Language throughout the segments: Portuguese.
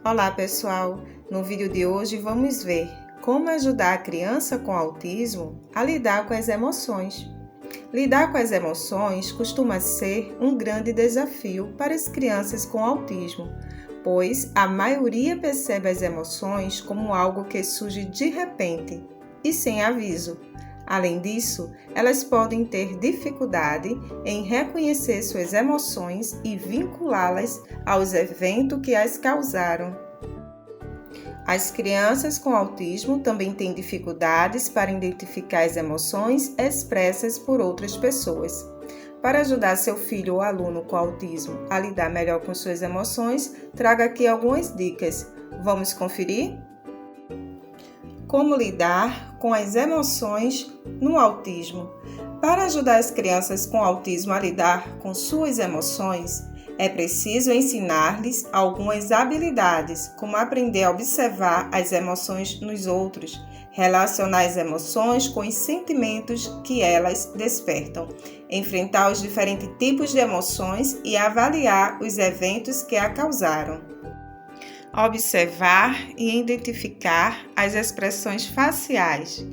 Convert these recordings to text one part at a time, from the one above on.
Olá pessoal, no vídeo de hoje vamos ver como ajudar a criança com autismo a lidar com as emoções. Lidar com as emoções costuma ser um grande desafio para as crianças com autismo, pois a maioria percebe as emoções como algo que surge de repente e sem aviso. Além disso, elas podem ter dificuldade em reconhecer suas emoções e vinculá-las aos eventos que as causaram. As crianças com autismo também têm dificuldades para identificar as emoções expressas por outras pessoas. Para ajudar seu filho ou aluno com autismo a lidar melhor com suas emoções, trago aqui algumas dicas. Vamos conferir? Como lidar com as emoções no autismo? Para ajudar as crianças com autismo a lidar com suas emoções, é preciso ensinar-lhes algumas habilidades, como aprender a observar as emoções nos outros, relacionar as emoções com os sentimentos que elas despertam, enfrentar os diferentes tipos de emoções e avaliar os eventos que a causaram. Observar e identificar as expressões faciais.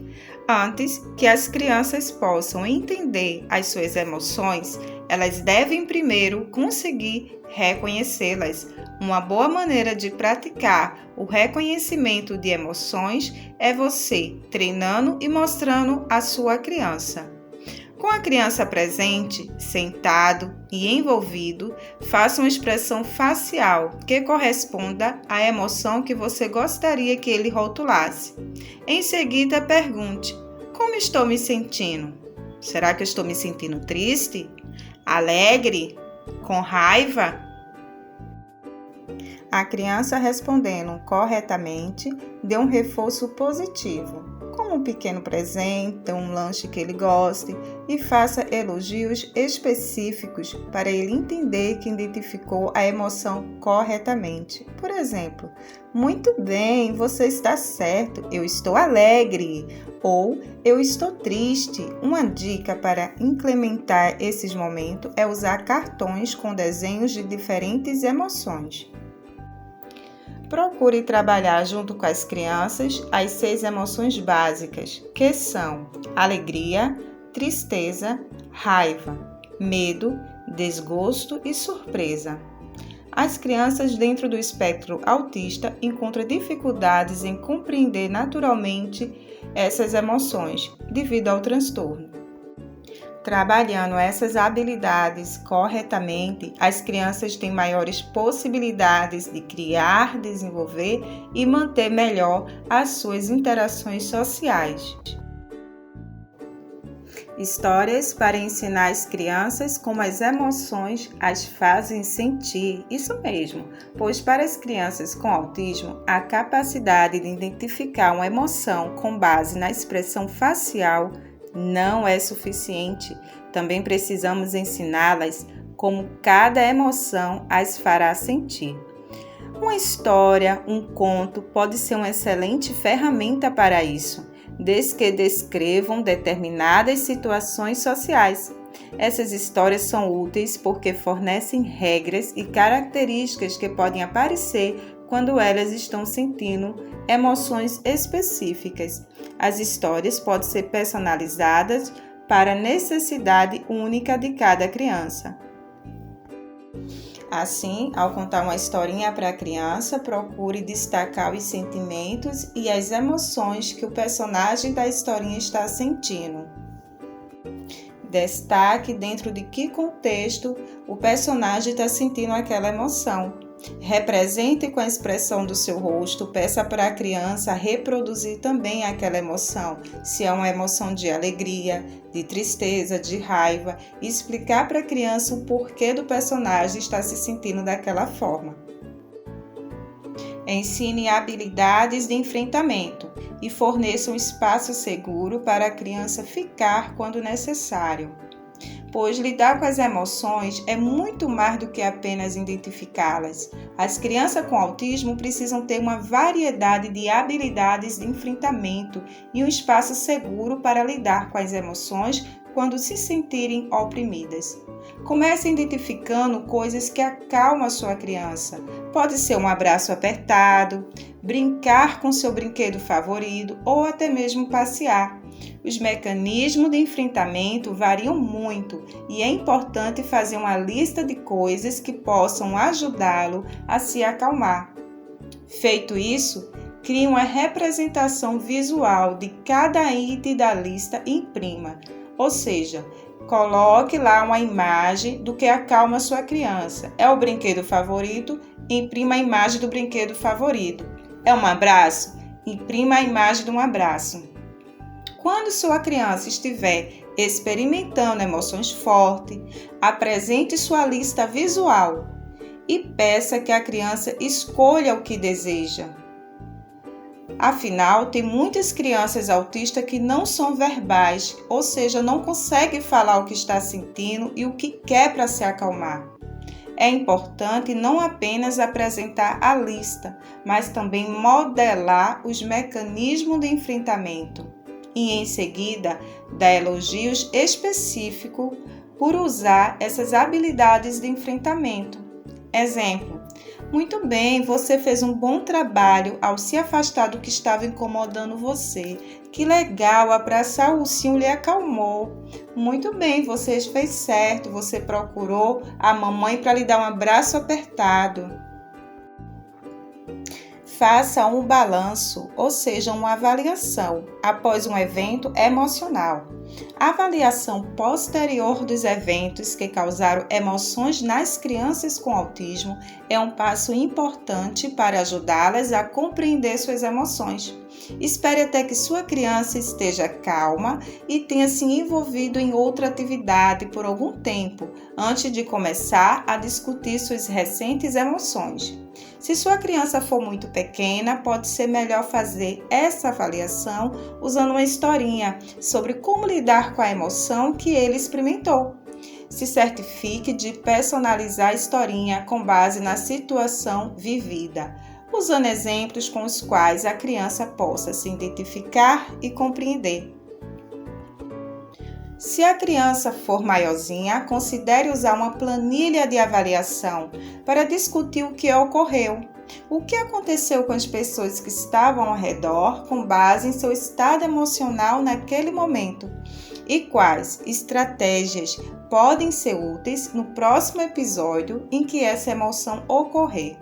Antes que as crianças possam entender as suas emoções, elas devem primeiro conseguir reconhecê-las. Uma boa maneira de praticar o reconhecimento de emoções é você treinando e mostrando à sua criança. Com a criança presente, sentado e envolvido, faça uma expressão facial que corresponda à emoção que você gostaria que ele rotulasse. Em seguida, pergunte: como estou me sentindo? Será que eu estou me sentindo triste? Alegre? Com raiva? A criança respondendo corretamente dê um reforço positivo, como um pequeno presente, um lanche que ele goste, e faça elogios específicos para ele entender que identificou a emoção corretamente. Por exemplo, muito bem, você está certo, eu estou alegre, ou eu estou triste. Uma dica para implementar esses momentos é usar cartões com desenhos de diferentes emoções. Procure trabalhar junto com as crianças as 6 emoções básicas, que são alegria, tristeza, raiva, medo, desgosto e surpresa. As crianças dentro do espectro autista encontram dificuldades em compreender naturalmente essas emoções devido ao transtorno. Trabalhando essas habilidades corretamente, as crianças têm maiores possibilidades de criar, desenvolver e manter melhor as suas interações sociais. Histórias para ensinar as crianças como as emoções as fazem sentir. Isso mesmo, pois para as crianças com autismo, a capacidade de identificar uma emoção com base na expressão facial não é suficiente. Também precisamos ensiná-las como cada emoção as fará sentir. Uma história, um conto pode ser uma excelente ferramenta para isso, desde que descrevam determinadas situações sociais. Essas histórias são úteis porque fornecem regras e características que podem aparecer quando elas estão sentindo emoções específicas. As histórias podem ser personalizadas para a necessidade única de cada criança. Assim, ao contar uma historinha para a criança, procure destacar os sentimentos e as emoções que o personagem da historinha está sentindo. Destaque dentro de que contexto o personagem está sentindo aquela emoção. Represente com a expressão do seu rosto, peça para a criança reproduzir também aquela emoção, se é uma emoção de alegria, de tristeza, de raiva, e explicar para a criança o porquê do personagem estar se sentindo daquela forma. Ensine habilidades de enfrentamento e forneça um espaço seguro para a criança ficar quando necessário. Pois lidar com as emoções é muito mais do que apenas identificá-las. As crianças com autismo precisam ter uma variedade de habilidades de enfrentamento e um espaço seguro para lidar com as emoções quando se sentirem oprimidas. Comece identificando coisas que acalmam a sua criança. Pode ser um abraço apertado, brincar com seu brinquedo favorito ou até mesmo passear. Os mecanismos de enfrentamento variam muito e é importante fazer uma lista de coisas que possam ajudá-lo a se acalmar. Feito isso, crie uma representação visual de cada item da lista e imprima, ou seja, coloque lá uma imagem do que acalma sua criança. É o brinquedo favorito? Imprima a imagem do brinquedo favorito. É um abraço? Imprima a imagem de um abraço. Quando sua criança estiver experimentando emoções fortes, apresente sua lista visual e peça que a criança escolha o que deseja. Afinal, tem muitas crianças autistas que não são verbais, ou seja, não conseguem falar o que está sentindo e o que quer para se acalmar. É importante não apenas apresentar a lista, mas também modelar os mecanismos de enfrentamento e, em seguida, dar elogios específicos por usar essas habilidades de enfrentamento. Exemplo: muito bem, você fez um bom trabalho ao se afastar do que estava incomodando você. Que legal, abraçar o ursinho lhe acalmou. Muito bem, você fez certo, você procurou a mamãe para lhe dar um abraço apertado. Faça um balanço, ou seja, uma avaliação, após um evento emocional. A avaliação posterior dos eventos que causaram emoções nas crianças com autismo é um passo importante para ajudá-las a compreender suas emoções. Espere até que sua criança esteja calma e tenha se envolvido em outra atividade por algum tempo, antes de começar a discutir suas recentes emoções. Se sua criança for muito pequena, pode ser melhor fazer essa avaliação usando uma historinha sobre como lidar com a emoção que ele experimentou. Se certifique de personalizar a historinha com base na situação vivida, usando exemplos com os quais a criança possa se identificar e compreender. Se a criança for maiorzinha, considere usar uma planilha de avaliação para discutir o que ocorreu. O que aconteceu com as pessoas que estavam ao redor com base em seu estado emocional naquele momento e quais estratégias podem ser úteis no próximo episódio em que essa emoção ocorrer.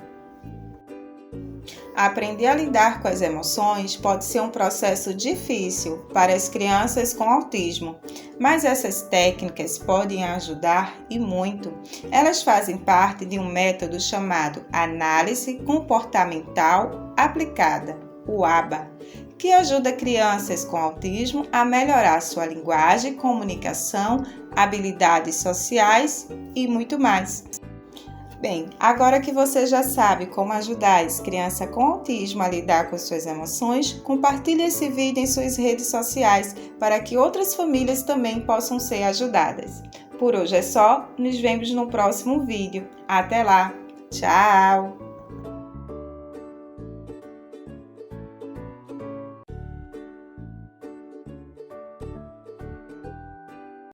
Aprender a lidar com as emoções pode ser um processo difícil para as crianças com autismo, mas essas técnicas podem ajudar e muito. Elas fazem parte de um método chamado Análise Comportamental Aplicada, o ABA, que ajuda crianças com autismo a melhorar sua linguagem, comunicação, habilidades sociais e muito mais. Bem, agora que você já sabe como ajudar as crianças com autismo a lidar com suas emoções, compartilhe esse vídeo em suas redes sociais para que outras famílias também possam ser ajudadas. Por hoje é só, nos vemos no próximo vídeo. Até lá! Tchau!